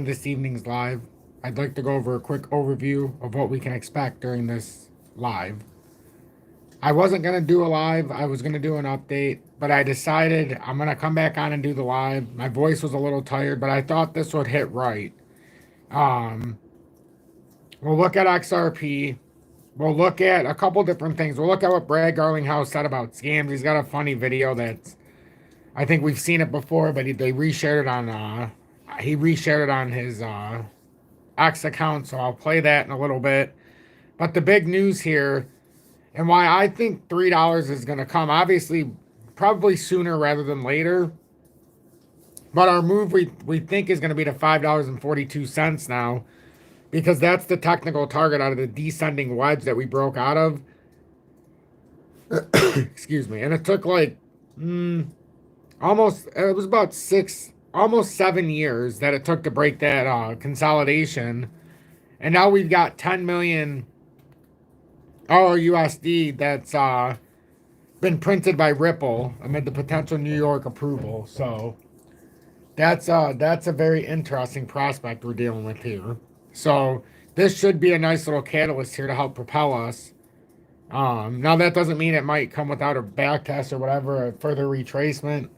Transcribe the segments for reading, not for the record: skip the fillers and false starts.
This evening's live. I'd like to go over a quick overview of what we can expect during this live. I wasn't going to do a live, I was going to do an update, but I decided I'm going to come back on and do the live. My voice was a little tired, but I thought this would hit right. Um, we'll look at XRP. We'll look at a couple different things. We'll look at what Brad Garlinghouse said about scams. He's got a funny video that's, I think we've seen it before, but they reshared it on, he reshared it on his, X account, so I'll play that in a little bit. But the big news here, and why I think $3 is going to come, obviously, probably sooner rather than later. But our move we think is going to be to $5.42 now, because that's the technical target out of the descending wedge that we broke out of. Excuse me. And it took like almost, it was about almost 7 years that it took to break that consolidation. And now we've got 10 million RUSD that's been printed by Ripple amid the potential New York approval. So that's a very interesting prospect we're dealing with here. So this should be a nice little catalyst here to help propel us. Now that doesn't mean it might come without a back test or whatever, a further retracement.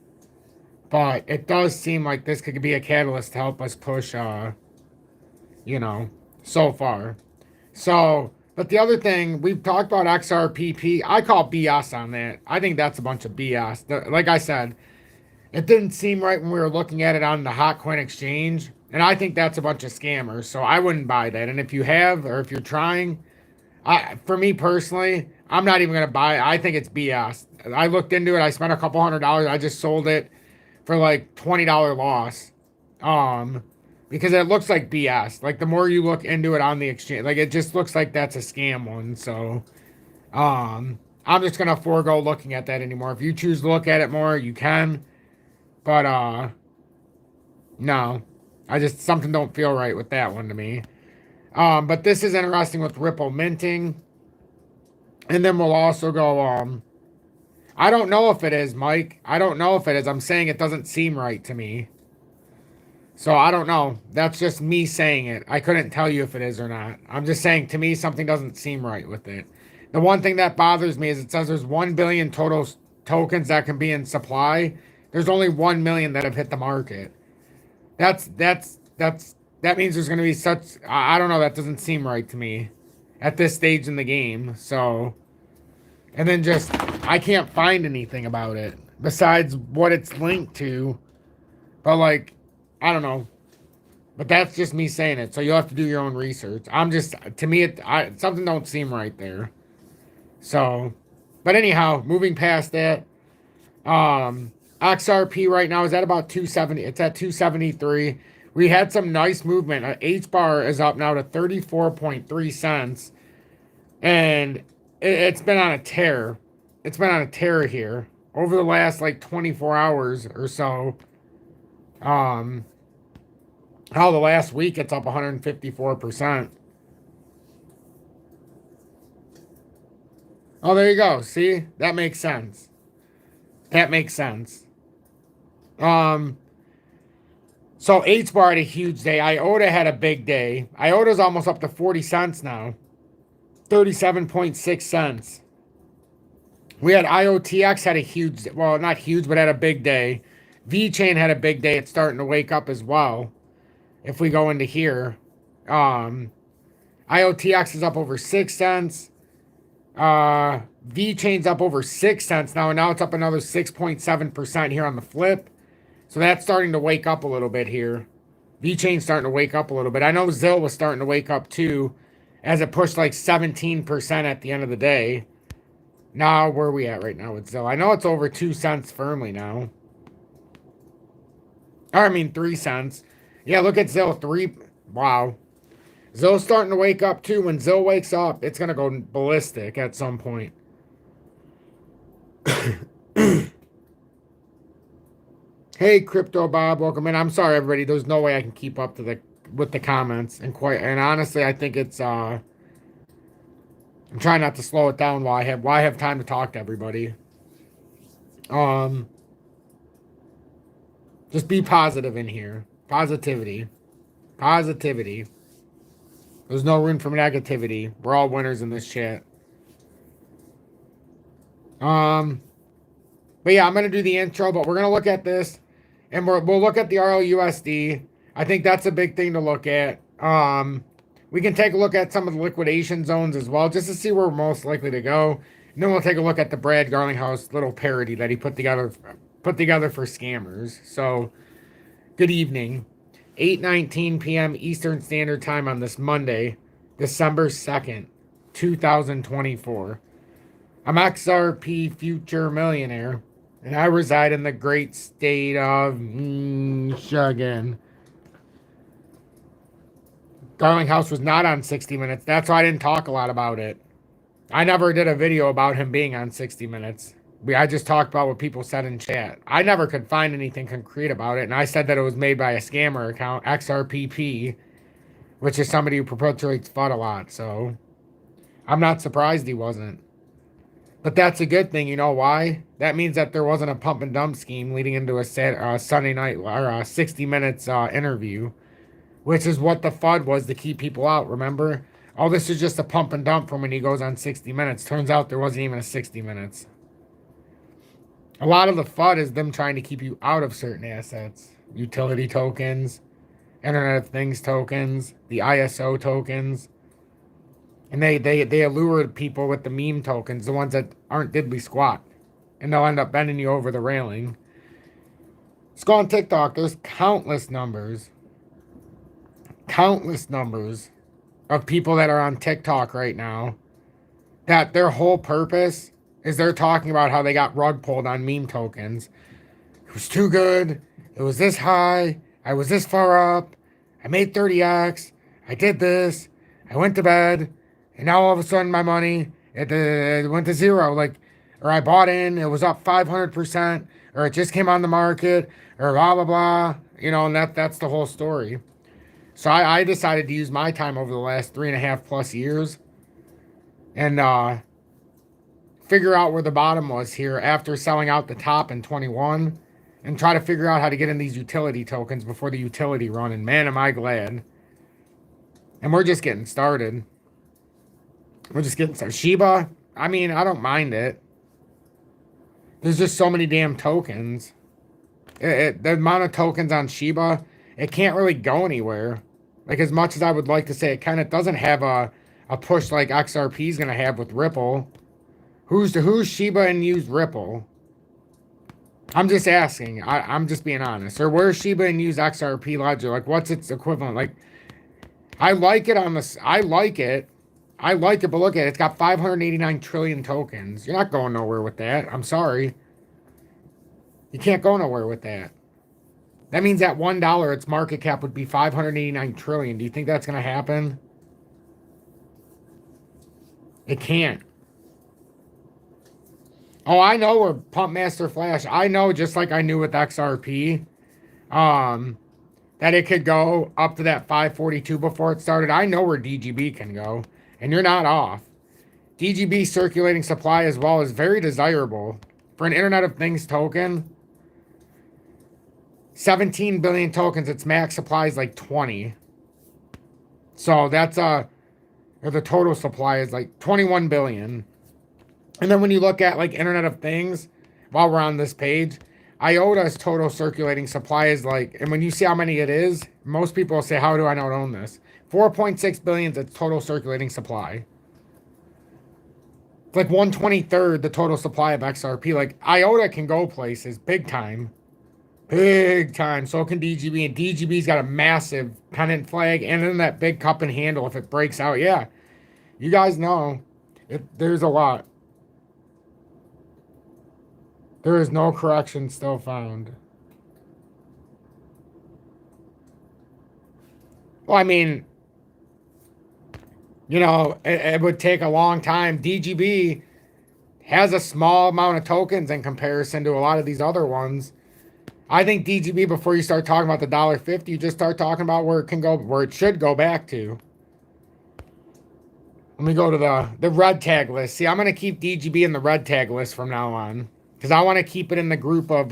But it does seem like this could be a catalyst to help us push, you know, so far. So, but the other thing, we've talked about XRPP. I call BS on that. I think that's a bunch of BS. Like I said, it didn't seem right when we were looking at it on the HOTCOIN exchange. And I think that's a bunch of scammers. So I wouldn't buy that. And if you have, or if you're trying, for me personally, I'm not even going to buy it. I think it's BS. I looked into it. I spent a couple $100. I just sold it for like $20 loss. Because it looks like BS. Like the more you look into it on the exchange, like it just looks like that's a scam one. So, I'm just gonna forego looking at that anymore. If you choose to look at it more, you can. But no, I just something don't feel right with that one to me. But this is interesting with Ripple minting, and then we'll also go. I don't know if it is, Mike. I don't know if it is. I'm saying it doesn't seem right to me. So I don't know. That's just me saying it. I couldn't tell you if it is or not. I'm just saying to me something doesn't seem right with it. The one thing that bothers me is it says there's 1 billion total tokens that can be in supply. There's only 1 million that have hit the market. That means there's going to be such, I don't know, that doesn't seem right to me at this stage in the game. So, and then just, I can't find anything about it besides what it's linked to. But like, I don't know. But that's just me saying it. So you'll have to do your own research. I'm just, to me, something don't seem right there. So, but anyhow, moving past that, XRP right now is at about 270. It's at 273. We had some nice movement. H bar is up now to 34.3 cents. And it's been on a tear. It's been on a tear here over the last like 24 hours or so. How the last week it's up 154%. Oh, there you go. See? That makes sense. That makes sense. So H bar had a huge day. IOTA had a big day. IOTA's almost up to 40 cents now. 37.6 cents. We had IOTX had a huge, well, not huge, but had a big day. VeChain had a big day. It's starting to wake up as well. If we go into here, IOTX is up over 6 cents. VeChain's up over 6 cents now, and now it's up another 6.7% here on the flip. So that's starting to wake up a little bit here. VeChain's starting to wake up a little bit. I know ZIL was starting to wake up too, as it pushed like 17% at the end of the day. Now, where are we at right now with ZIL? I know it's over 2 cents firmly now. Or, I mean, 3 cents. Yeah, look at ZIL. Wow. ZIL's starting to wake up too. When ZIL wakes up, it's going to go ballistic at some point. Hey, Crypto Bob, welcome in. I'm sorry, everybody. There's no way I can keep up to with the comments, and honestly, I think it's I'm trying not to slow it down while I have time to talk to everybody. Just be positive in here. Positivity. Positivity. There's no room for negativity. We're all winners in this chat. But yeah, I'm going to do the intro, but we're going to look at this, and we'll look at the RLUSD. I think that's a big thing to look at. We can take a look at some of the liquidation zones as well, just to see where we're most likely to go. And then we'll take a look at the Brad Garlinghouse little parody that he put together for scammers. So, good evening. 8:19 p.m. Eastern Standard Time on this Monday, December 2nd, 2024. I'm XRP Future Millionaire, and I reside in the great state of Michigan. Garlinghouse was not on 60 Minutes. That's why I didn't talk a lot about it. I never did a video about him being on 60 Minutes. I just talked about what people said in chat. I never could find anything concrete about it, and I said that it was made by a scammer account, XRPP, which is somebody who perpetuates FUD a lot, so I'm not surprised he wasn't. But that's a good thing, you know why? That means that there wasn't a pump and dump scheme leading into a Sunday night or a 60 Minutes interview, which is what the FUD was to keep people out, remember? Oh, this is just a pump and dump from when he goes on 60 Minutes. Turns out there wasn't even a 60 Minutes. A lot of the FUD is them trying to keep you out of certain assets. Utility tokens, Internet of Things tokens, the ISO tokens. And they allure people with the meme tokens, the ones that aren't diddly squat. And they'll end up bending you over the railing. Let's go on TikTok. There's countless numbers of people that are on TikTok right now that their whole purpose is they're talking about how they got rug pulled on meme tokens. It was too good. It was this high. I was this far up. I made 30x. I did this. I went to bed. And now all of a sudden my money, it went to zero. Like, or I bought in, it was up 500%, or it just came on the market, or blah, blah, blah. You know, and that's the whole story. So I decided to use my time over the last 3.5+ years and figure out where the bottom was here after selling out the top in 21 and try to figure out how to get in these utility tokens before the utility run. And man, am I glad. And we're just getting started. Shiba, I mean, I don't mind it. There's just so many damn tokens. The amount of tokens on Shiba, it can't really go anywhere. Like, as much as I would like to say, it kind of doesn't have a push like XRP is going to have with Ripple. Who's Shiba and use Ripple? I'm just asking. I'm just being honest. Or where's Shiba and use XRP Ledger? Like, what's its equivalent? Like, I like it on this. I like it, but look at it. It's got 589 trillion tokens. You're not going nowhere with that. I'm sorry. You can't go nowhere with that. That means at $1, its market cap would be 589 trillion. Do you think that's going to happen? It can't. Oh, I know where Pump Master Flash. I know, just like I knew with XRP, that it could go up to that 542 before it started. I know where DGB can go, and you're not off. DGB circulating supply as well is very desirable. For an Internet of Things token, 17 billion tokens, its max supply is like 20. So that's or the total supply is like 21 billion. And then when you look at like Internet of Things, while we're on this page, IOTA's total circulating supply is like, and when you see how many it is, most people will say, how do I not own this? 4.6 billion is its total circulating supply. It's like 1/23 the total supply of XRP. Like, IOTA can go places big time. Big time. So can DGB. And DGB's got a massive pennant flag and then that big cup and handle if it breaks out. Yeah. You guys know. There's a lot. There is no correction still found. Well, I mean, you know, it would take a long time. DGB has a small amount of tokens in comparison to a lot of these other ones. I think DGB, before you start talking about the $1.50, you just start talking about where it can go, where it should go back to. Let me go to the red tag list. See, I'm going to keep DGB in the red tag list from now on. Because I want to keep it in the group of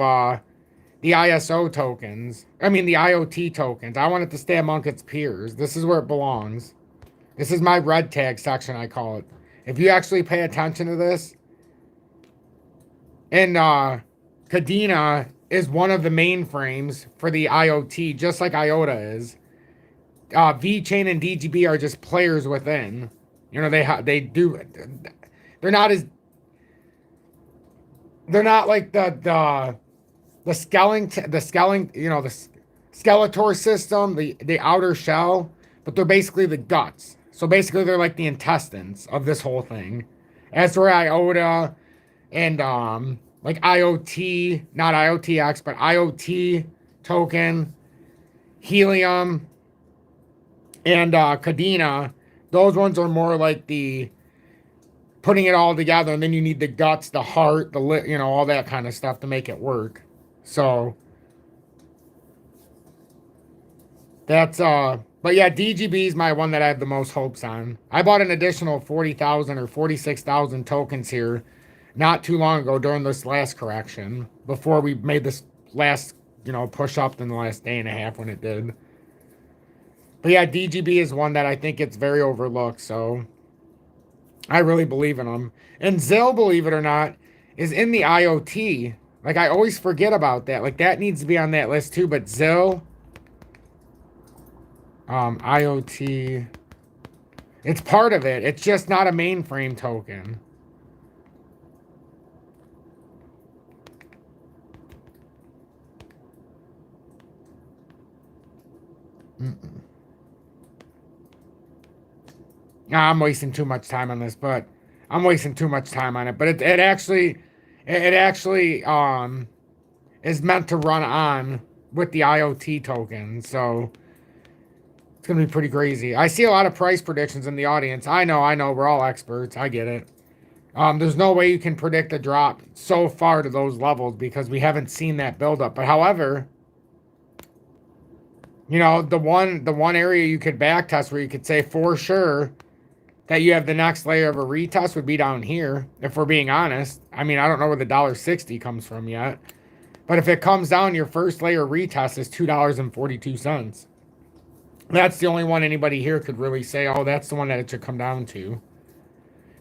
the ISO tokens. I mean, the IoT tokens. I want it to stay among its peers. This is where it belongs. This is my red tag section, I call it. If you actually pay attention to this, and Cadena is one of the mainframes for the IoT, just like IOTA is. VeChain and DGB are just players within. You know, they do. They're not as. They're not like the Skeletor, you know, the Skeletor system, the outer shell, but they're basically the guts. So basically, they're like the intestines of this whole thing. As for IOTA and like IoT, not IOTX, but IoT token, Helium, and Cadena, those ones are more like the putting it all together, and then you need the guts, the heart, the you know, all that kind of stuff to make it work. So that's but yeah, DGB is my one that I have the most hopes on. I bought an additional 40,000 or 46,000 tokens here not too long ago during this last correction, before we made this last, you know, push up in the last day and a half when it did. But yeah, DGB is one that I think it's very overlooked, so I really believe in them. And ZIL, believe it or not, is in the IoT. Like, I always forget about that. Like, that needs to be on that list too, but ZIL, IoT, it's part of it. It's just not a mainframe token. I'm wasting too much time on this, but I'm wasting too much time on it. But it actually is meant to run on with the IoT token, so it's gonna be pretty crazy. I see a lot of price predictions in the audience. I know, we're all experts. I get it. There's no way you can predict a drop so far to those levels because we haven't seen that buildup. But however, you know, the one area you could back test where you could say for sure that you have the next layer of a retest would be down here, if we're being honest. I mean, I don't know where the $1.60 comes from yet. But if it comes down, your first layer retest is $2.42. That's the only one anybody here could really say, oh, that's the one that it should come down to.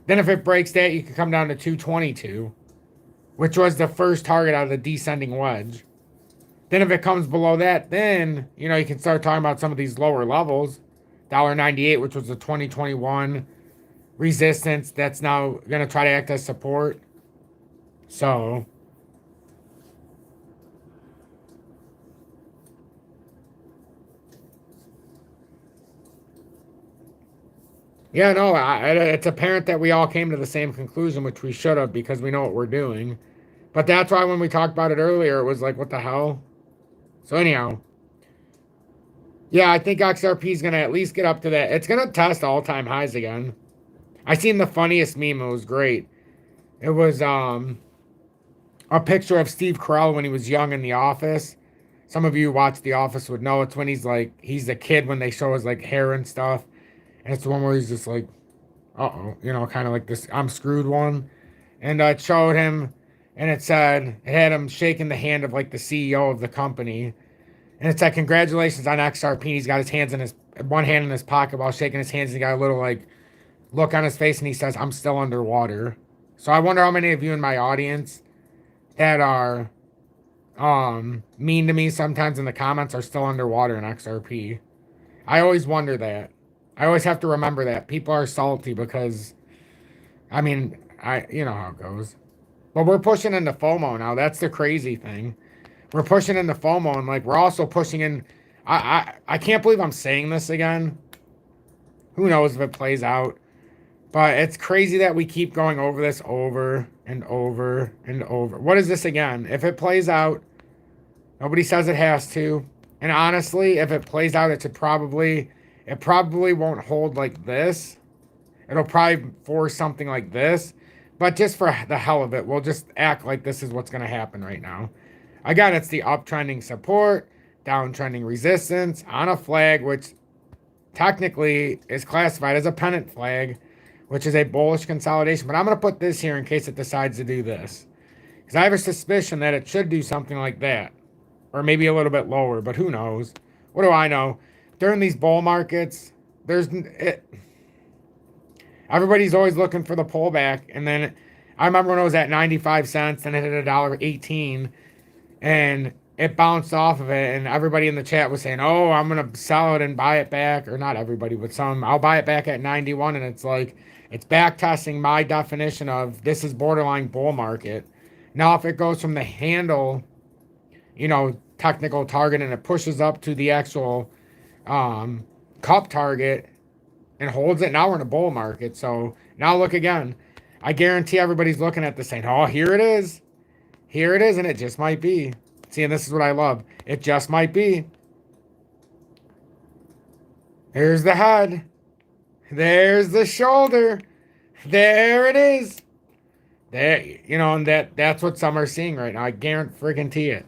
Then if it breaks that, you could come down to 222, which was the first target out of the descending wedge. Then if it comes below that, then, you know, you can start talking about some of these lower levels. $1.98, which was the 2021 resistance that's now going to try to act as support. So yeah, no, it's apparent that we all came to the same conclusion, which we should have, because we know what we're doing. But that's why when we talked about it earlier, it was like, what the hell? So anyhow, yeah, I think XRP is going to at least get up to that. It's going to test all-time highs again. I seen the funniest meme. It was great. It was a picture of Steve Carell when he was young in The Office. Some of you who watch The Office would know it's when he's a kid when they show his like hair and stuff. And it's the one where he's just like, uh-oh, you know, kind of like this I'm screwed one. And it showed him, and it had him shaking the hand of like the CEO of the company. And it said, congratulations on XRP. He's got his hands in one hand in his pocket while shaking his hands. And he got a little like look on his face, and he says, I'm still underwater. So I wonder how many of you in my audience that are mean to me sometimes in the comments are still underwater in XRP. I always wonder that. I always have to remember that. People are salty because, I mean, you know how it goes. But we're pushing into FOMO now. That's the crazy thing. We're pushing into FOMO, and like we're also pushing in. I can't believe I'm saying this again. Who knows if it plays out? But it's crazy that we keep going over this over and over and over. What is this again? If it plays out, nobody says it has to. And honestly, if it plays out, it probably won't hold like this. It'll probably force something like this. But just for the hell of it, we'll just act like this is what's going to happen right now. Again, it's the uptrending support, downtrending resistance on a flag, which technically is classified as a pennant flag, which is a bullish consolidation. But I'm going to put this here in case it decides to do this, because I have a suspicion that it should do something like that. or maybe a little bit lower, but who knows? What do I know? During these bull markets, everybody's always looking for the pullback, and then I remember when it was at 95 cents and it hit $1.18, and it bounced off of it, and everybody in the chat was saying, "Oh, I'm gonna sell it and buy it back," or not everybody, but some. I'll buy it back at 91, and it's like it's back testing my definition of this is borderline bull market. Now, if it goes from the handle, technical target, and it pushes up to the actual cup target and holds it, now we're in a bull market. So now look again. I guarantee everybody's looking at this saying, "Oh, here it is. Here it is," and it just might be. See, and this is what I love. It just might be. There's the head. There's the shoulder. There it is. There, and that's what some are seeing right now. I guarantee it.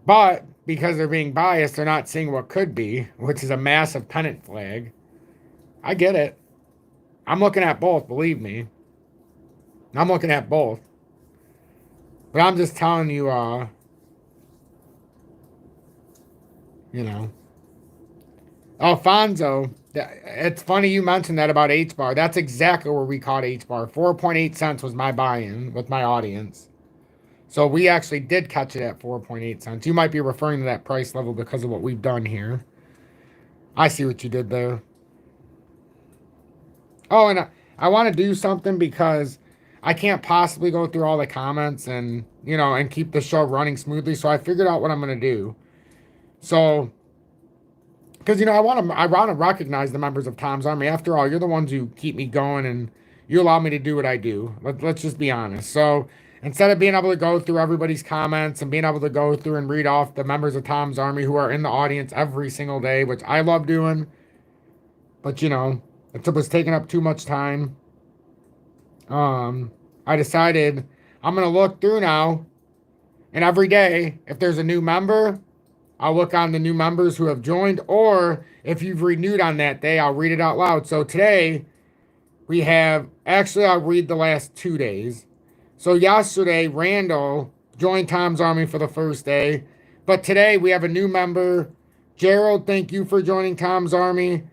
But because they're being biased, they're not seeing what could be, which is a massive pennant flag. I get it. I'm looking at both, believe me. I'm looking at both. But I'm just telling you, Alfonso, it's funny you mentioned that about H-bar. That's exactly where we caught H-bar. 4.8 cents was my buy-in with my audience. So we actually did catch it at 4.8 cents. You might be referring to that price level because of what we've done here. I see what you did there. Oh, and I want to do something because I can't possibly go through all the comments and, and keep the show running smoothly. So I figured out what I'm going to do. So, because, I want to recognize the members of Tom's Army. After all, you're the ones who keep me going and you allow me to do what I do. Let's just be honest. So instead of being able to go through everybody's comments and being able to go through and read off the members of Tom's Army who are in the audience every single day, which I love doing, but, it was taking up too much time. I decided I'm going to look through now, and every day, if there's a new member, I'll look on the new members who have joined, or if you've renewed on that day, I'll read it out loud. So today, I'll read the last 2 days. So yesterday, Randall joined Tom's Army for the first day, but today we have a new member. Gerald, thank you for joining Tom's Army.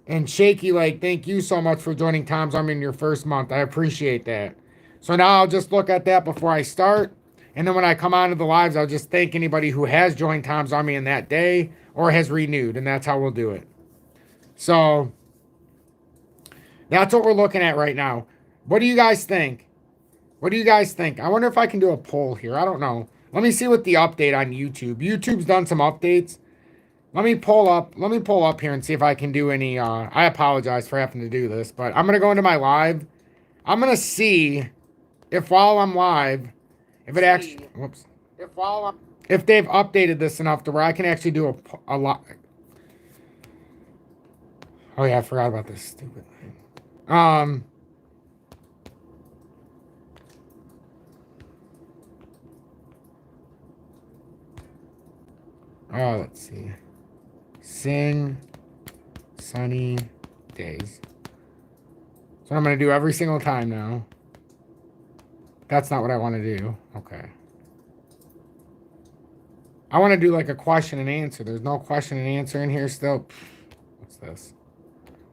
And Shaky Lake, thank you so much for joining Tom's Army in your first month. I appreciate that. So now I'll just look at that before I start. And then when I come on to the lives, I'll just thank anybody who has joined Tom's Army in that day or has renewed. And that's how we'll do it. So that's what we're looking at right now. What do you guys think? What do you guys think? I wonder if I can do a poll here. I don't know. Let me see what the update on YouTube. YouTube's done some updates. Let me pull up here and see if I can do any, I apologize for having to do this, but I'm going to go into my live. I'm going to see if while I'm live, if it actually, if they've updated this enough to where I can actually do a lot. Oh yeah, I forgot about this stupid thing. Oh, let's see. Sing sunny days. So I'm going to do every single time now. That's not what I want to do. Okay. I want to do like a question and answer. There's no question and answer in here still. What's this?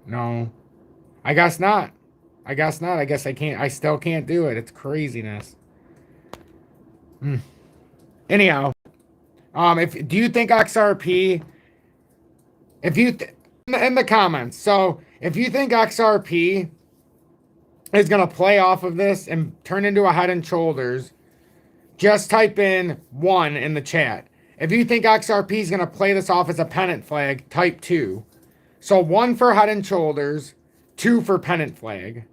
No. I guess not. I guess not. I guess I can't. I still can't do it. It's craziness. Anyhow. Do you think XRP... If you... in the comments. So, if you think XRP is going to play off of this and turn into a head and shoulders, just type in 1 in the chat. If you think XRP is going to play this off as a pennant flag, type 2. So 1 for head and shoulders, 2 for pennant flag.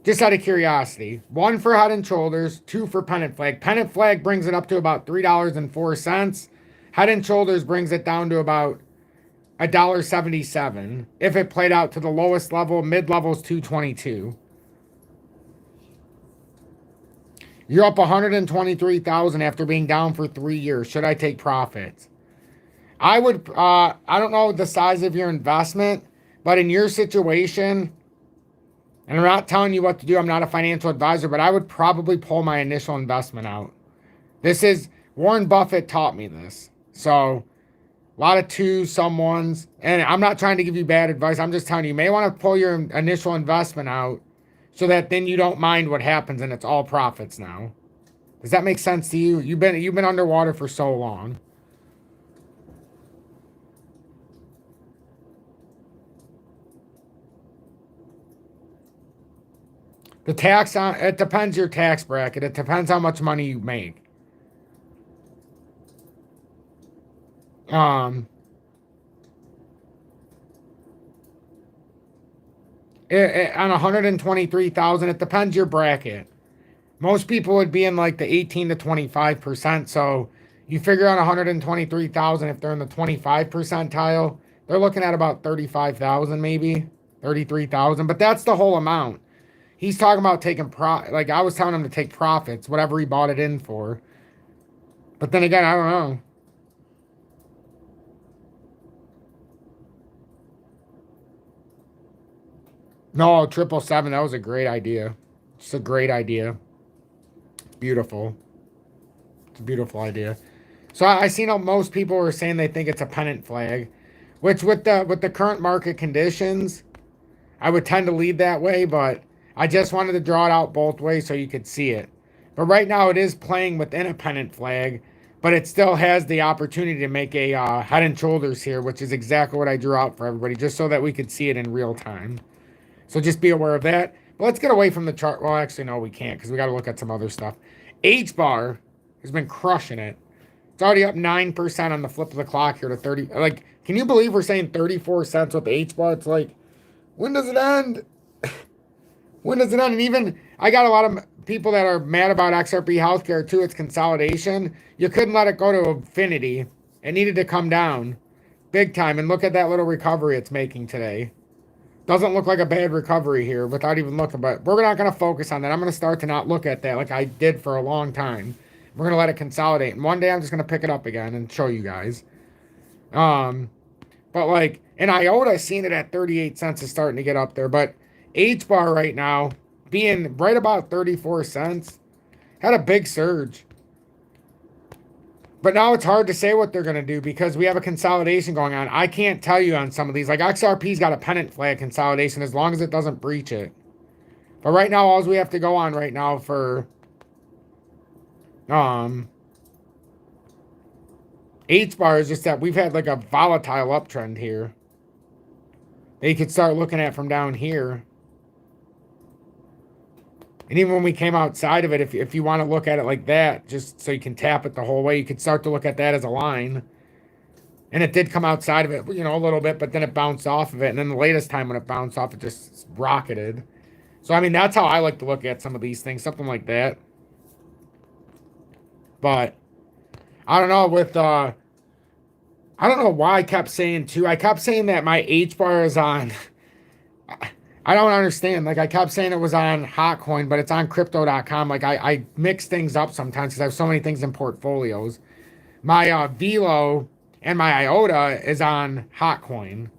Just out of curiosity. 1 for head and shoulders, 2 for pennant flag. Pennant flag brings it up to about $3.04. Head and shoulders brings it down to about $1.77. If it played out to the lowest level, mid-level is $2.22. You're up 123,000 after being down for 3 years. Should I take profits? I would, I don't know the size of your investment, but in your situation, and I'm not telling you what to do, I'm not a financial advisor, but I would probably pull my initial investment out. This is Warren Buffett taught me this. So a lot of twos, some ones. And I'm not trying to give you bad advice. I'm just telling you, you may want to pull your initial investment out so that then you don't mind what happens and it's all profits now. Does that make sense to you? You've been underwater for so long. The tax on it depends your tax bracket. It depends how much money you make. On 123,000, it depends your bracket. Most people would be in like the 18 to 25%. So you figure on 123,000, if they're in the 25 percentile, they're looking at about 35,000, maybe 33,000. But that's the whole amount. He's talking about taking like I was telling him to take profits, whatever he bought it in for. But then again, I don't know. No, 777, that was a great idea. It's a great idea. Beautiful. It's a beautiful idea. So I seen how most people were saying they think it's a pennant flag, which with the current market conditions, I would tend to lead that way, but I just wanted to draw it out both ways so you could see it. But right now it is playing within a pennant flag, but it still has the opportunity to make a head and shoulders here, which is exactly what I drew out for everybody, just so that we could see it in real time. So just be aware of that. But let's get away from the chart. Well, actually, no, we can't because we got to look at some other stuff. H-bar has been crushing it. It's already up 9% on the flip of the clock here to 30. Like, can you believe we're saying 34 cents with the H-bar? It's like, when does it end? When does it end? And even, I got a lot of people that are mad about XRP healthcare too. It's consolidation. You couldn't let it go to infinity. It needed to come down big time. And look at that little recovery it's making today. Doesn't look like a bad recovery here without even looking, but we're not going to focus on that. I'm going to start to not look at that like I did for a long time. We're going to let it consolidate. And one day I'm just going to pick it up again and show you guys. But like in IOTA, I've seen it at 38 cents is starting to get up there. But H-bar right now being right about 34 cents had a big surge. But now it's hard to say what they're going to do because we have a consolidation going on. I can't tell you on some of these. Like XRP's got a pennant flag consolidation as long as it doesn't breach it. But right now, all we have to go on right now for H-bar is just that we've had like a volatile uptrend here. That you could start looking at from down here. And even when we came outside of it, if you want to look at it like that, just so you can tap it the whole way, you could start to look at that as a line. And it did come outside of it, you know, a little bit, but then it bounced off of it. And then the latest time when it bounced off, it just rocketed. So, I mean, that's how I like to look at some of these things, something like that. But, I don't know, I don't know why I kept saying, too. I kept saying that my H-bar is on... I don't understand. Like, I kept saying it was on HOTCOIN, but it's on crypto.com. Like, I mix things up sometimes because I have so many things in portfolios. My VELO and my IOTA is on HOTCOIN.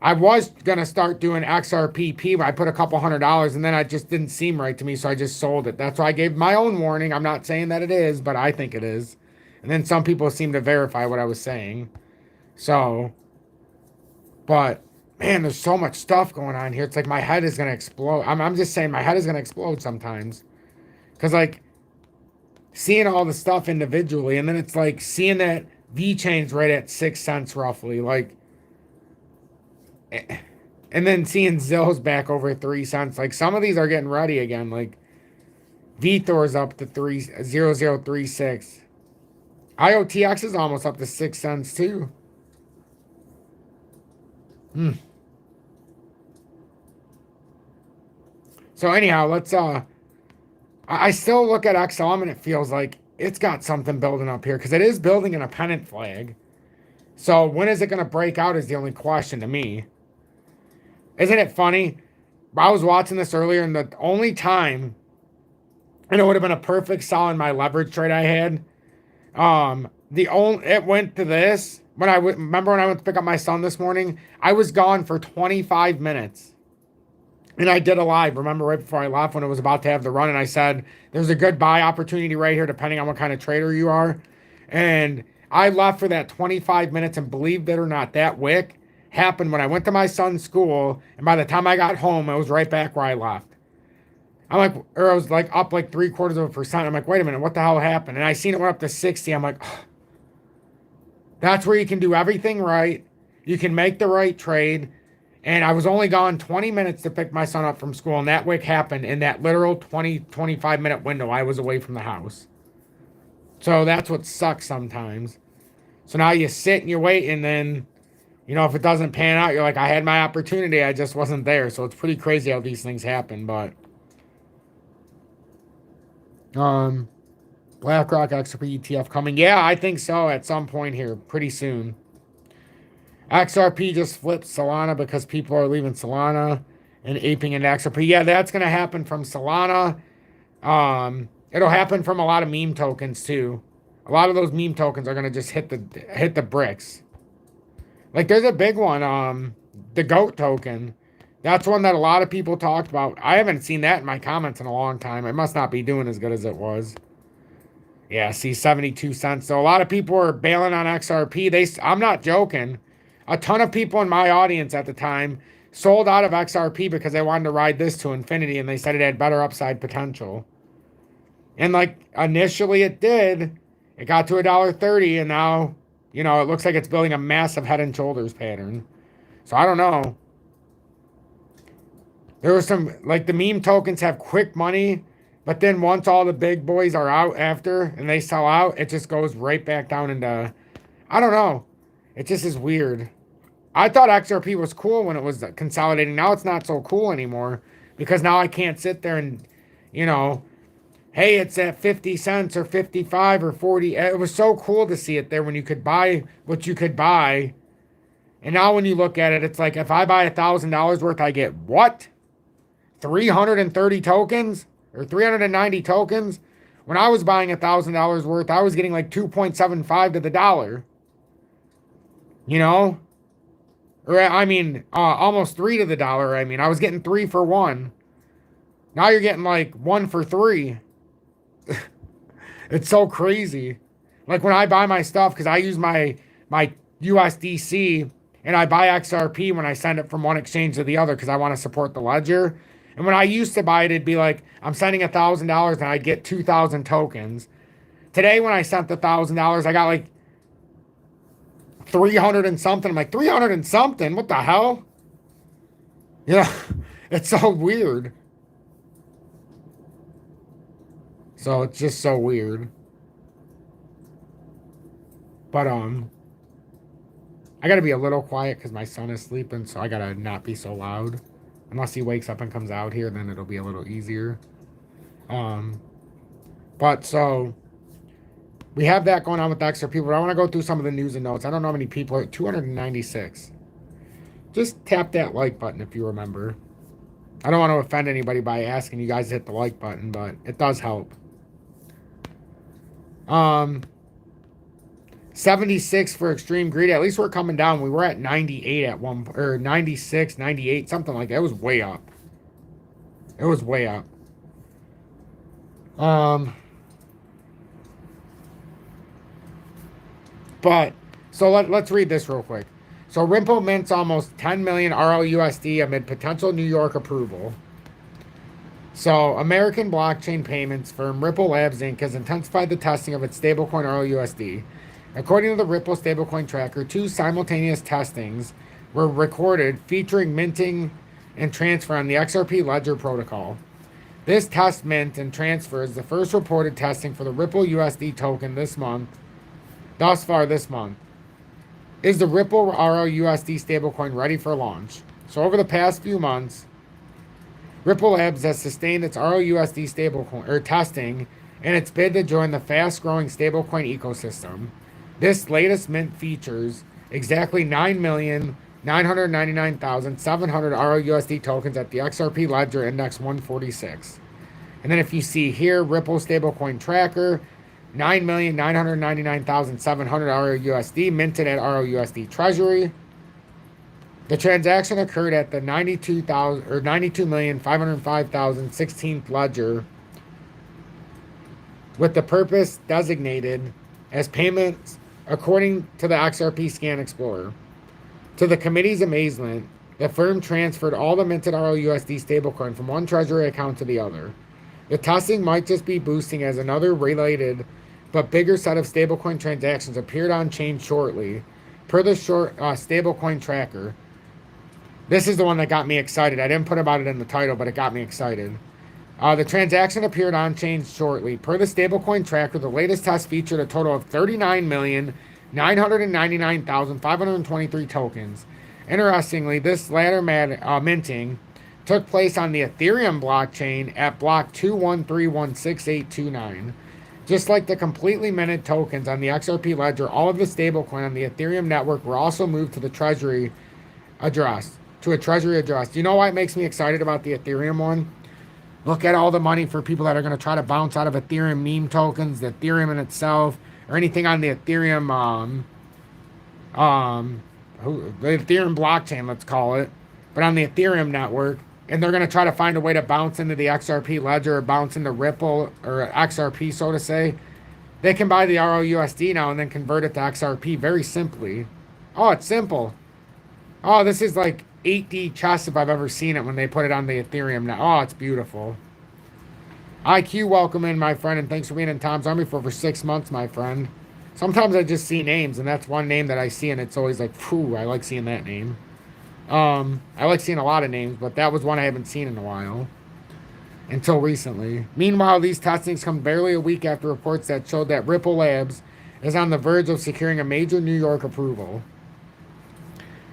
I was going to start doing XRP, but I put a couple $100, and then it just didn't seem right to me, so I just sold it. That's why I gave my own warning. I'm not saying that it is, but I think it is. And then some people seem to verify what I was saying. So, but... man, there's so much stuff going on here. It's like my head is going to explode. I'm just saying my head is going to explode sometimes. Because, like, seeing all the stuff individually, and then it's like seeing that V-chain's right at 6 cents roughly. Like, and then seeing Zill's back over 3 cents. Like, some of these are getting ready again. Like, VThor's up to 3.0036. IOTX is almost up to 6 cents, too. So anyhow, let's I still look at XLM and it feels like it's got something building up here because it is building in a pennant flag. So when is it going to break out is the only question to me. Isn't it funny? I was watching this earlier and the only time, and it would have been a perfect sell in my leverage trade I had. It went to this. Remember when I went to pick up my son this morning? I was gone for 25 minutes. And I did a live, remember, right before I left when it was about to have the run. And I said, there's a good buy opportunity right here, depending on what kind of trader you are. And I left for that 25 minutes. And believe it or not, that wick happened when I went to my son's school. And by the time I got home, I was right back where I left. I'm like, or I was like up like 0.75%. I'm like, wait a minute, what the hell happened? And I seen it went up to 60. I'm like, oh, that's where you can do everything right. You can make the right trade. And I was only gone 20 minutes to pick my son up from school. And that wick happened in that literal 25 minute window I was away from the house. So that's what sucks sometimes. So now you sit and you wait. And then, you know, if it doesn't pan out, you're like, I had my opportunity. I just wasn't there. So it's pretty crazy how these things happen. But BlackRock XRP ETF coming. Yeah, I think so at some point here, pretty soon. XRP just flipped Solana because people are leaving Solana and aping into XRP. Yeah, that's going to happen from Solana. It'll happen from a lot of meme tokens too. A lot of those meme tokens are going to just hit the bricks. Like there's a big one, the GOAT token. That's one that a lot of people talked about. I haven't seen that in my comments in a long time. It must not be doing as good as it was. Yeah, see, 72 cents. So a lot of people are bailing on XRP. I'm not joking. A ton of people in my audience at the time sold out of XRP because they wanted to ride this to infinity, and they said it had better upside potential. And like initially it did. It got to $1.30, and now, you know, it looks like it's building a massive head and shoulders pattern. So I don't know. There was some, like the meme tokens have quick money, but then once all the big boys are out after and they sell out, it just goes right back down into, I don't know. It just is weird. I thought XRP was cool when it was consolidating. Now it's not so cool anymore because now I can't sit there and, you know, hey, it's at 50 cents or 55 or 40. It was so cool to see it there when you could buy what you could buy. And now when you look at it, it's like if I buy $1,000 worth, I get what? 330 tokens or 390 tokens. When I was buying $1,000 worth, I was getting like 2.75 to the dollar. You know? Or I mean, almost 3 to the dollar. I mean, I was getting 3 for 1. Now you're getting like 1 for 3. It's so crazy. Like when I buy my stuff, because I use my USDC and I buy XRP when I send it from one exchange to the other because I want to support the ledger. And when I used to buy it, it'd be like, I'm sending $1,000 and I'd get 2,000 tokens. Today, when I sent the $1,000, I got like 300 and something. I'm like, 300 and something? What the hell? Yeah, it's so weird. So it's just so weird. But, I gotta be a little quiet because my son is sleeping, so I gotta not be so loud. Unless he wakes up and comes out here, then it'll be a little easier. But so we have that going on with XRP, but I want to go through some of the news and notes. I don't know how many people are 296. Just tap that like button if you remember. I don't want to offend anybody by asking you guys to hit the like button, but it does help. 76 for extreme greed. At least we're coming down. We were at 98 at one, or 96, 98, something like that. It was way up. It was way up. But so let's read this real quick. So Ripple mints almost 10 million RLUSD amid potential New York approval. So American blockchain payments firm Ripple Labs Inc. has intensified the testing of its stablecoin RLUSD. According to the Ripple stablecoin tracker, 2 simultaneous testings were recorded featuring minting and transfer on the XRP Ledger protocol. This test mint and transfer is the first reported testing for the Ripple USD token this month. Thus far this month. Is the Ripple RLUSD stablecoin ready for launch? So over the past few months, Ripple Labs has sustained its RLUSD stablecoin or testing in its bid to join the fast-growing stablecoin ecosystem. This latest mint features exactly 9,999,700 RLUSD tokens at the XRP Ledger Index 146. And then if you see here, Ripple stablecoin tracker, 9,999,700 RLUSD minted at RLUSD Treasury. The transaction occurred at the 92,505,016th ledger with the purpose designated as payments according to the XRP Scan Explorer. To the committee's amazement, the firm transferred all the minted RLUSD stablecoin from one treasury account to the other. The testing might just be boosting as another related but bigger set of stablecoin transactions appeared on chain shortly, per the short stablecoin tracker. This is the one that got me excited. I didn't put about it in the title, but it got me excited. The transaction appeared on chain shortly. Per the stablecoin tracker, the latest test featured a total of 39,999,523 tokens. Interestingly, this latter minting took place on the Ethereum blockchain at block 213168829. Just like the completely minted tokens on the XRP ledger, all of the stablecoin on the Ethereum network were also moved to the treasury address. To a treasury address. Do you know why it makes me excited about the Ethereum one? Look at all the money for people that are going to try to bounce out of Ethereum meme tokens, the Ethereum in itself, or anything on the Ethereum, the Ethereum blockchain, let's call it, but on the Ethereum network. And they're going to try to find a way to bounce into the XRP ledger or bounce into Ripple or XRP, so to say. They can buy the RLUSD now and then convert it to XRP very simply. Oh, it's simple. Oh, this is like 8D chess if I've ever seen it when they put it on the Ethereum now. Oh, it's beautiful. IQ, welcome in, my friend, and thanks for being in Tom's Army for over 6 months, my friend. Sometimes I just see names, and that's one name that I see, and it's always like, phew, I like seeing that name. I like seeing a lot of names, but that was one I haven't seen in a while. Until recently. Meanwhile, these testings come barely a week after reports that showed that Ripple Labs is on the verge of securing a major New York approval.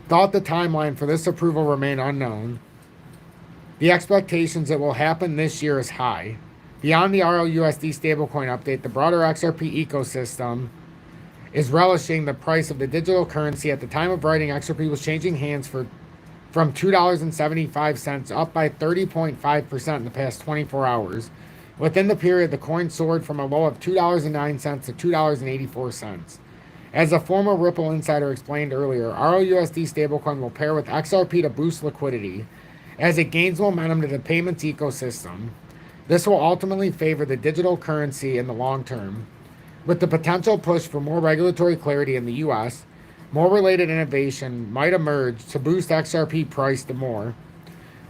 Thought the timeline for this approval remained unknown. The expectations it will happen this year is high. Beyond the RLUSD stablecoin update, the broader XRP ecosystem is relishing the price of the digital currency. At the time of writing, XRP was changing hands from $2.75 up by 30.5% in the past 24 hours. Within the period, the coin soared from a low of $2.09 to $2.84. As a former Ripple insider explained earlier, RLUSD stablecoin will pair with XRP to boost liquidity as it gains momentum to the payments ecosystem. This will ultimately favor the digital currency in the long term. With the potential push for more regulatory clarity in the US, more related innovation might emerge to boost XRP price to more.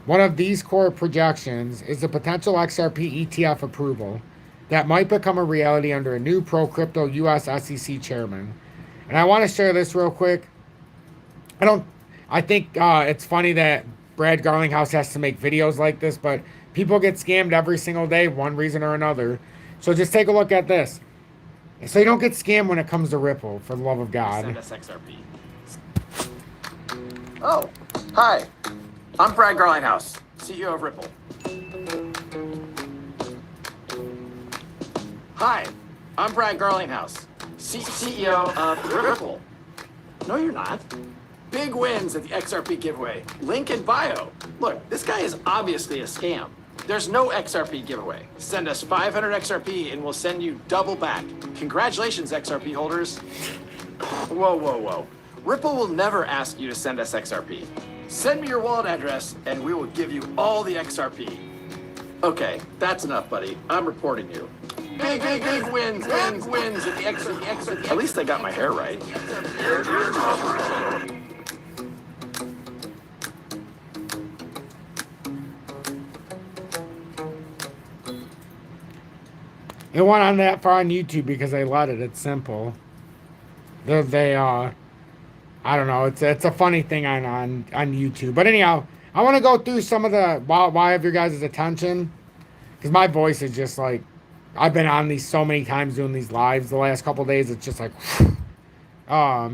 One of these core projections is the potential XRP ETF approval that might become a reality under a new pro-crypto US SEC chairman. And I want to share this real quick. I think it's funny that Brad Garlinghouse has to make videos like this, but people get scammed every single day, one reason or another. So just take a look at this. So you don't get scammed when it comes to Ripple, for the love of God. Send us XRP. Oh, hi. I'm Brad Garlinghouse, CEO of Ripple. Hi, I'm Brad Garlinghouse, CEO of Ripple. No, you're not. Big wins at the XRP giveaway. Link in bio. Look, this guy is obviously a scam. There's no XRP giveaway. Send us 500 XRP and we'll send you double back. Congratulations, XRP holders. Whoa, whoa, whoa. Ripple will never ask you to send us XRP. Send me your wallet address and we will give you all the XRP. Okay, that's enough, buddy. I'm reporting you. Big wins at the XRP. At least I got my hair right. It went on that far on YouTube because they let it. It's simple. I don't know. It's a funny thing on YouTube. But anyhow, I want to go through some of the why have your guys' attention, because my voice is just like, I've been on these so many times doing these lives the last couple of days. It's just like, but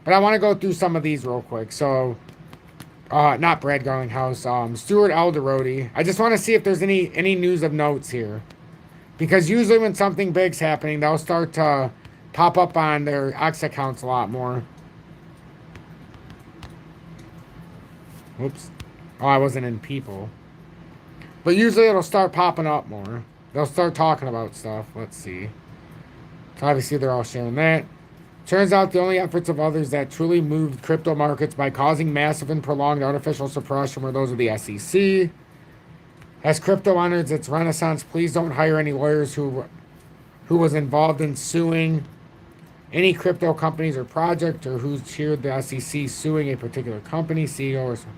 I want to go through some of these real quick. So, not Brad Garlinghouse, Stuart Alderodi. I just want to see if there's any news of notes here. Because usually when something big's happening, they'll start to pop up on their X accounts a lot more. Whoops. Oh, I wasn't in people. But usually it'll start popping up more. They'll start talking about stuff. Let's see. So obviously they're all sharing that. Turns out the only efforts of others that truly moved crypto markets by causing massive and prolonged artificial suppression were those of the SEC. As crypto enters its renaissance, please don't hire any lawyers who was involved in suing any crypto companies or project, or who cheered the SEC suing a particular company, CEO, or something.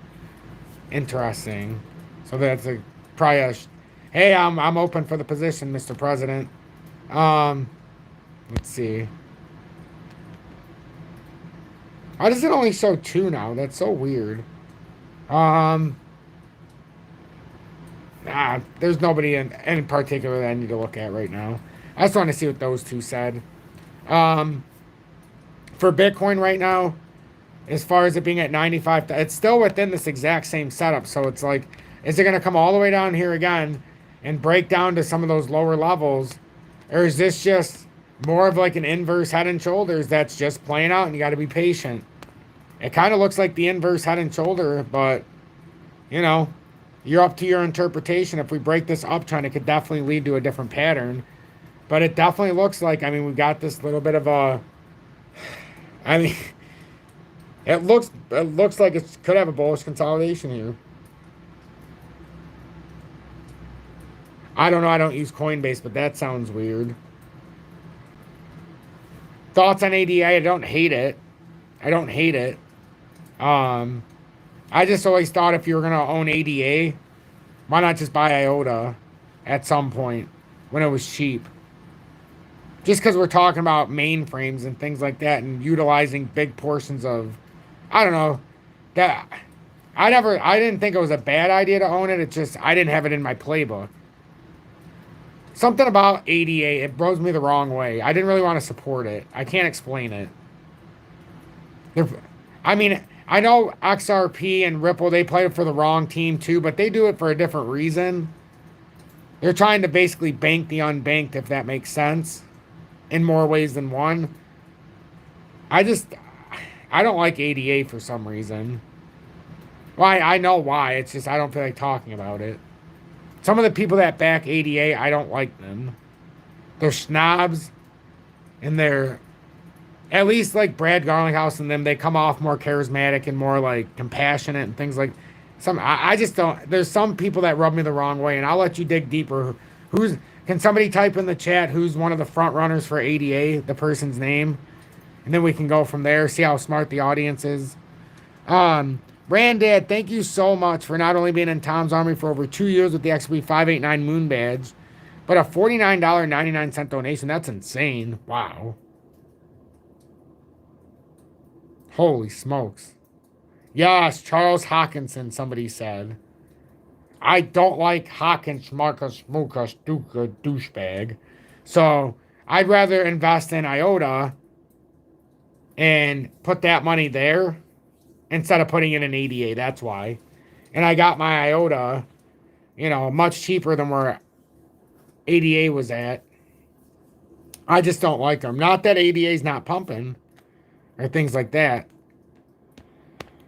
Interesting. So that's a probably a, hey, I'm open for the position, Mr. President. Let's see. Why does it only show 2 now? That's so weird. There's nobody in particular that I need to look at right now. I just want to see what those 2 said. For Bitcoin right now, as far as it being at 95, it's still within this exact same setup. So it's like, is it going to come all the way down here again and break down to some of those lower levels? Or is this just more of like an inverse head and shoulders that's just playing out and you got to be patient? It kind of looks like the inverse head and shoulder, but, you know, you're up to your interpretation. If we break this uptrend, it could definitely lead to a different pattern. But it definitely looks like, I mean, we've got this little bit of a, I mean, it looks like it could have a bullish consolidation here. I don't know. I don't use Coinbase, but that sounds weird. Thoughts on ADA? I don't hate it. I don't hate it. I just always thought if you were going to own ADA, why not just buy IOTA at some point when it was cheap? Just because we're talking about mainframes and things like that and utilizing big portions of, I don't know, that I didn't think it was a bad idea to own it. It's just, I didn't have it in my playbook. Something about ADA, it rubs me the wrong way. I didn't really want to support it. I can't explain it. I mean, I know XRP and Ripple, they play it for the wrong team too, but they do it for a different reason. They're trying to basically bank the unbanked, if that makes sense, in more ways than one. I don't like ADA for some reason. Well, I know why. It's just I don't feel like talking about it. Some of the people that back ADA, I don't like them. They're snobs, and they're, at least like Brad Garlinghouse and them, they come off more charismatic and more like compassionate and things like I just don't. There's some people that rub me the wrong way, and I'll let you dig deeper. Can somebody type in the chat who's one of the front runners for ADA, the person's name, and then we can go from there. See how smart the audience is. Randad, thank you so much for not only being in Tom's Army for over 2 years with the XP 589 Moon badge, but a $49.99 donation. That's insane. Wow. Holy smokes. Yes, Charles Hawkinson, somebody said. I don't like Hawkins, Marcus, Mucus, Duca, douchebag. So I'd rather invest in IOTA and put that money there instead of putting it in ADA. That's why. And I got my IOTA, much cheaper than where ADA was at. I just don't like them. Not that ADA's not pumping or things like that.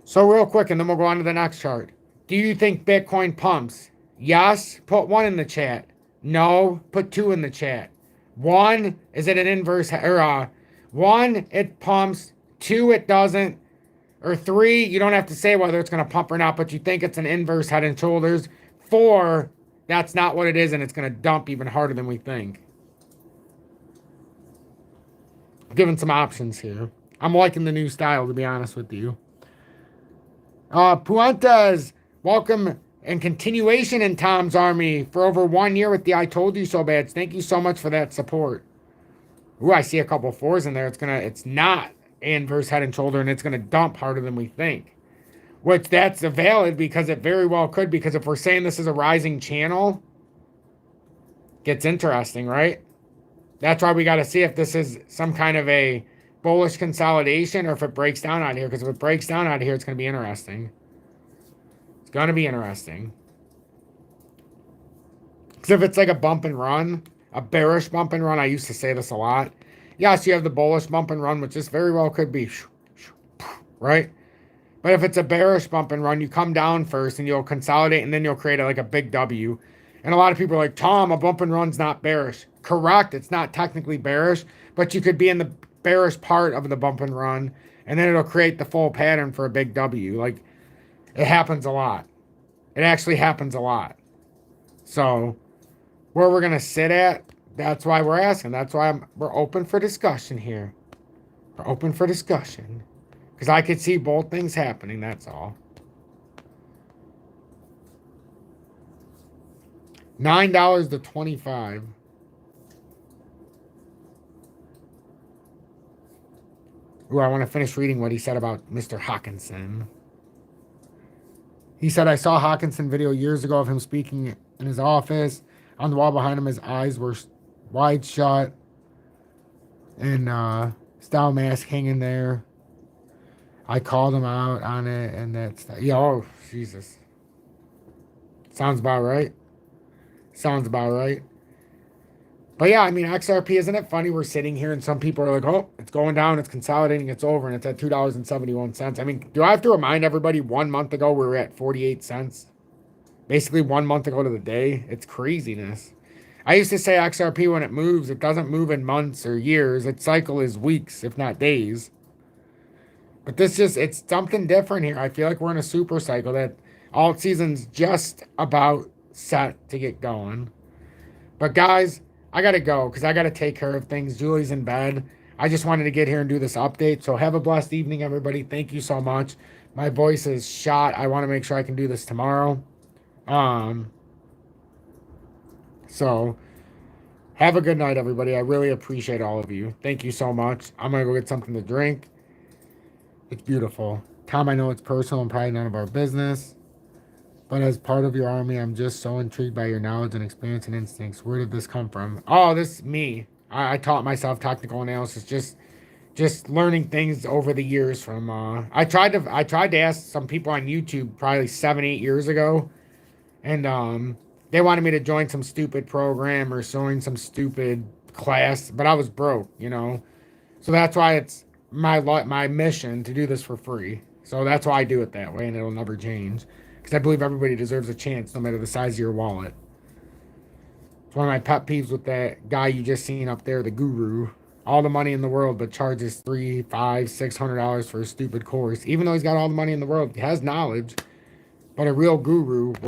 So real quick, and then we'll go on to the next chart. Do you think Bitcoin pumps? Yes, put 1 in the chat. No, put 2 in the chat. 1, is it an inverse, 1, it pumps. 2, it doesn't. Or 3, you don't have to say whether it's going to pump or not, but you think it's an inverse head and shoulders. 4, that's not what it is, and it's going to dump even harder than we think. I'm giving some options here. I'm liking the new style, to be honest with you. Puentes, welcome and continuation in Tom's Army for over 1 year with the I Told You So badge. Thank you so much for that support. Ooh, I see a couple 4s in there. It's not inverse head and shoulder, and it's going to dump harder than we think. Which that's valid because it very well could, because if we're saying this is a rising channel, gets interesting, right? That's why we got to see if this is some kind of a bullish consolidation or if it breaks down out here, because if it breaks down out here, it's going to be interesting. It's going to be interesting. Because if it's like a bump and run, a bearish bump and run, I used to say this a lot. Yes, you have the bullish bump and run, which this very well could be, right? But if it's a bearish bump and run, you come down first and you'll consolidate and then you'll create like a big W. And a lot of people are like, Tom, a bump and run's not bearish. Correct, it's not technically bearish, but you could be in the bearish part of the bump and run, and then it'll create the full pattern for a big W. Like, it happens a lot. It actually happens a lot. So, where we're going to sit at, that's why we're asking. That's why we're open for discussion here. We're open for discussion. Because I could see both things happening, that's all. $9 to 25. Ooh, I want to finish reading what he said about Mr. Hawkinson. He said, I saw a Hawkinson video years ago of him speaking in his office. On the wall behind him, his eyes were wide shut. And style mask hanging there. I called him out on it, and that's... Yeah, oh, Jesus. Sounds about right. Sounds about right. But yeah, I mean, XRP, isn't it funny? We're sitting here and some people are like, oh, it's going down, it's consolidating, it's over, and it's at $2.71. I mean, do I have to remind everybody 1 month ago we were at 48 cents? Basically 1 month ago to the day. It's craziness. I used to say XRP, when it moves, it doesn't move in months or years. Its cycle is weeks, if not days. But this just, it's something different here. I feel like we're in a super cycle that alt season's just about set to get going. But guys, I got to go because I got to take care of things. Julie's in bed. I just wanted to get here and do this update. So have a blessed evening, everybody. Thank you so much. My voice is shot. I want to make sure I can do this tomorrow. So have a good night, everybody. I really appreciate all of you. Thank you so much. I'm going to go get something to drink. It's beautiful. Tom, I know it's personal and probably none of our business. But as part of your army, I'm just so intrigued by your knowledge and experience and instincts. Where did this come from? Oh, this is me. I taught myself technical analysis, just learning things over the years from I tried to ask some people on YouTube probably 7-8 years ago, and they wanted me to join some stupid program or join some stupid class, but I was broke, you know. So that's why it's my mission to do this for free. So that's why I do it that way, and it'll never change. Because I believe everybody deserves a chance, no matter the size of your wallet. It's one of my pet peeves with that guy you just seen up there, the guru. All the money in the world, but charges $300, $500, $600 for a stupid course. Even though he's got all the money in the world, he has knowledge. But a real guru would